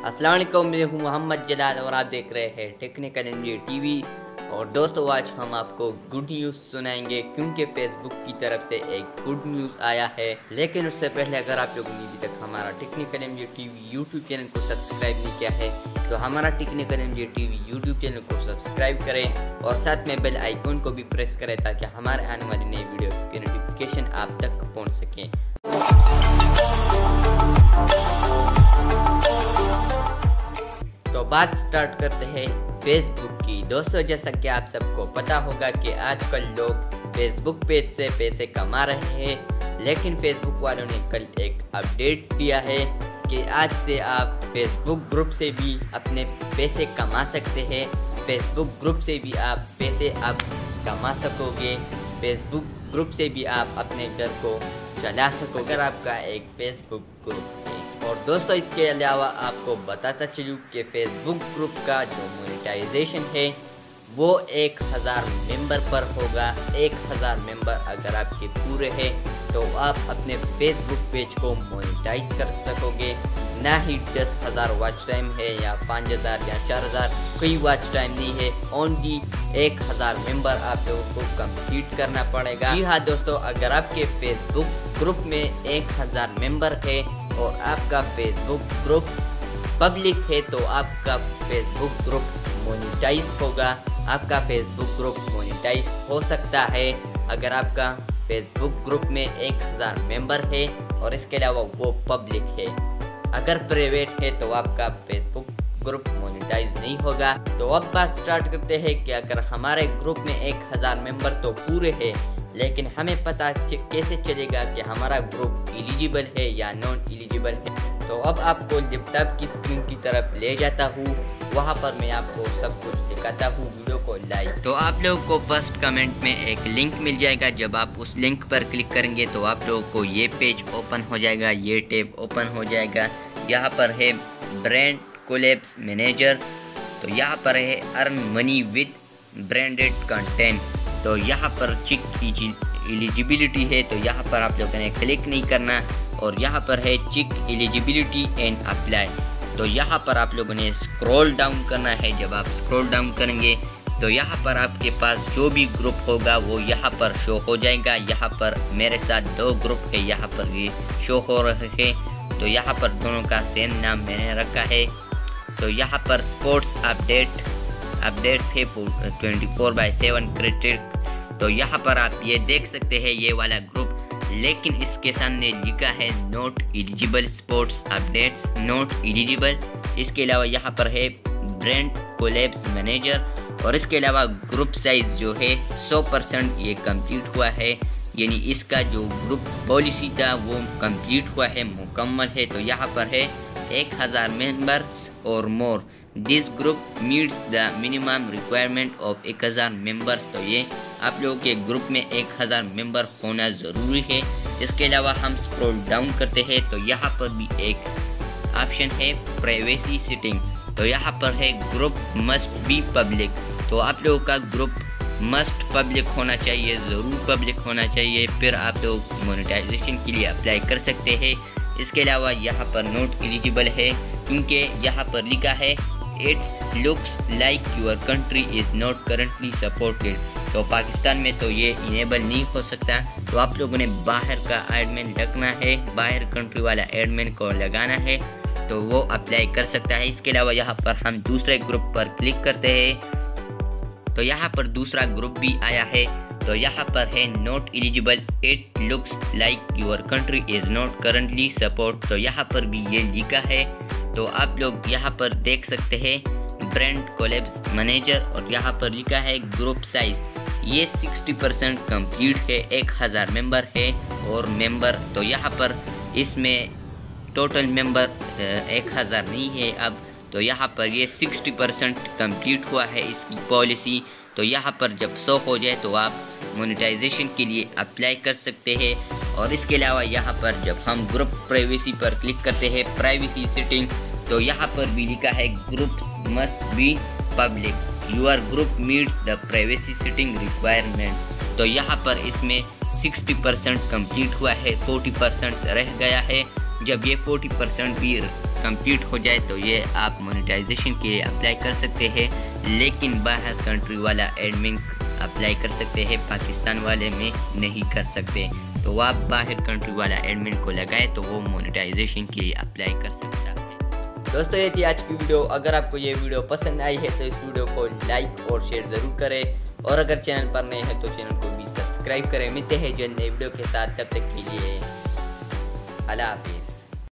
अस्सलाम वालेकुम, मैं हूँ मोहम्मद जलाल और आप देख रहे हैं टेक्निकल एमजी टीवी। और दोस्तों, आज हम आपको गुड न्यूज़ सुनाएंगे क्योंकि फेसबुक की तरफ से एक गुड न्यूज़ आया है। लेकिन उससे पहले अगर आप लोगों ने अभी तक हमारा technical MG TV YouTube channel को सब्सक्राइब नहीं किया है तो हमारा technical MG TV YouTube channel को सब्सक्राइब करें और साथ में बेल आइकन को भी प्रेस करें ताकि हमारे आने वाली नई वीडियोस की नोटिफिकेशन आप तक पहुँच सकें। तो बात स्टार्ट करते हैं फेसबुक की। दोस्तों, जैसा कि आप सबको पता होगा कि आजकल लोग फेसबुक पेज से पैसे कमा रहे हैं, लेकिन फेसबुक वालों ने कल एक अपडेट दिया है कि आज से आप फेसबुक ग्रुप से भी अपने पैसे कमा सकते हैं। फेसबुक ग्रुप से भी आप पैसे अब कमा सकोगे। फेसबुक ग्रुप से भी आप अपने घर को चला सकोगे अगर आपका एक फेसबुक ग्रुप है। और दोस्तों, इसके अलावा आपको बताता चलूँ कि फेसबुक ग्रुप का जो मोनेटाइजेशन है वो 1000 मेंबर पर होगा। 1000 मेंबर अगर आपके पूरे हैं तो आप अपने फेसबुक पेज को मोनेटाइज कर सकोगे। ना ही 10,000 वॉच टाइम है या 5,000 या 4,000, कोई वॉच टाइम नहीं है। ओनली 1000 मेंबर आप लोगों को कंप्लीट करना पड़ेगा। जी हाँ दोस्तों, अगर आपके फेसबुक ग्रुप में 1000 मेंबर है और आपका फेसबुक ग्रुप पब्लिक है तो आपका फेसबुक ग्रुप मोनेटाइज होगा। आपका फेसबुक ग्रुप मोनेटाइज हो सकता है अगर आपका फेसबुक ग्रुप में 1000 मेंबर है और इसके अलावा वो पब्लिक है। अगर प्राइवेट है तो आपका फेसबुक ग्रुप मोनेटाइज नहीं होगा। तो अब बात स्टार्ट करते हैं कि अगर हमारे ग्रुप में 1000 मेंबर तो पूरे हैं, लेकिन हमें पता कैसे चलेगा कि हमारा ग्रुप एलिजिबल है या नॉन एलिजिबल है। तो अब आपको लैपटॉप की स्क्रीन की तरफ ले जाता हूँ, वहाँ पर मैं आपको सब कुछ दिखाता हूँ। वीडियो को लाइक तो आप लोगों को फर्स्ट कमेंट में एक लिंक मिल जाएगा। जब आप उस लिंक पर क्लिक करेंगे तो आप लोगों को ये पेज ओपन हो जाएगा, ये टैब ओपन हो जाएगा। यहाँ पर है ब्रांड कोलैब्स मैनेजर, तो यहाँ पर है earn money with branded content. तो यहाँ पर चेक एलिजिबिलिटी है, तो यहाँ पर आप लोगों ने क्लिक नहीं करना और यहाँ पर है चेक एलिजिबिलिटी एंड अप्लाई। तो यहाँ पर आप लोगों ने स्क्रॉल डाउन करना है। जब आप स्क्रॉल डाउन करेंगे तो यहाँ पर आपके पास जो भी ग्रुप होगा वो यहाँ पर शो हो जाएगा। यहाँ पर मेरे साथ 2 ग्रुप है, यहाँ पर ये शो हो रहे हैं। तो यहाँ पर दोनों का सेम नाम मैंने रखा है। तो यहाँ पर स्पोर्ट्स अपडेट्स है 24/7 क्रिकेट। तो यहाँ पर आप ये देख सकते हैं ये वाला ग्रुप, लेकिन इसके सामने लिखा है not eligible, sports updates not eligible. इसके अलावा यहाँ पर है ब्रांड कोलैब्स मैनेजर और इसके अलावा ग्रुप साइज जो है 100% ये कंप्लीट हुआ है, यानी इसका जो ग्रुप पॉलिसी था वो कंप्लीट हुआ है, मुकम्मल है। तो यहाँ पर है 1000 मेंबर्स और more, this group meets the minimum requirement of 1000 members. तो ये आप लोगों के ग्रुप में 1000 मेंबर होना ज़रूरी है। इसके अलावा हम स्क्रॉल डाउन करते हैं तो यहाँ पर भी एक ऑप्शन है प्राइवेसी सेटिंग। तो यहाँ पर है ग्रुप मस्ट बी पब्लिक। तो आप लोगों का ग्रुप मस्ट पब्लिक होना चाहिए, ज़रूर पब्लिक होना चाहिए, फिर आप लोग मोनेटाइजेशन के लिए अप्लाई कर सकते हैं। इसके अलावा यहाँ पर नॉट एलिजिबल है क्योंकि यहाँ पर लिखा है it's looks like your country is not currently supported. तो पाकिस्तान में तो ये इनेबल नहीं हो सकता। तो आप लोगों ने बाहर का एडमिन रखना है, बाहर कंट्री वाला एडमिन को लगाना है तो वो अप्लाई कर सकता है। इसके अलावा यहाँ पर हम दूसरे ग्रुप पर क्लिक करते हैं तो यहाँ पर दूसरा ग्रुप भी आया है। तो यहाँ पर है not eligible, it looks like your country is not currently support. तो यहाँ पर भी ये लिखा है। तो आप लोग यहाँ पर देख सकते हैं ब्रांड कोलैब्स मैनेजर और यहाँ पर लिखा है ग्रुप साइज, ये 60% कंप्लीट है। 1000 मेंबर है और मेंबर तो यहाँ पर इसमें टोटल मेंबर 1000 नहीं है अब। तो यहाँ पर ये 60% कंप्लीट हुआ है इसकी पॉलिसी। तो यहाँ पर जब 100 हो जाए तो आप मोनेटाइजेशन के लिए अप्लाई कर सकते हैं। और इसके अलावा यहाँ पर जब हम ग्रुप प्राइवेसी पर क्लिक करते हैं, प्राइवेसी सेटिंग, तो यहाँ पर भी लिखा है groups must be public, your group meets the privacy setting requirement. तो यहाँ पर इसमें 60% कंप्लीट हुआ है, 40% रह गया है। जब ये 40% भी कंप्लीट हो जाए तो ये आप मोनेटाइजेशन के लिए अप्लाई कर सकते हैं, लेकिन बाहर कंट्री वाला एडमिन अप्लाई कर सकते हैं, पाकिस्तान वाले में नहीं कर सकते। तो आप बाहर कंट्री वाला एडमिन को लगाए तो वो मोनेटाइजेशन के लिए अप्लाई कर सकता है। दोस्तों ये थी आज की वीडियो। अगर आपको ये वीडियो पसंद आई है तो इस वीडियो को लाइक और शेयर ज़रूर करें, और अगर चैनल पर नए हैं तो चैनल को भी सब्सक्राइब करें। मिलते हैं जो नए वीडियो के साथ, तब तक के लिए अल्लाह हाफिज़।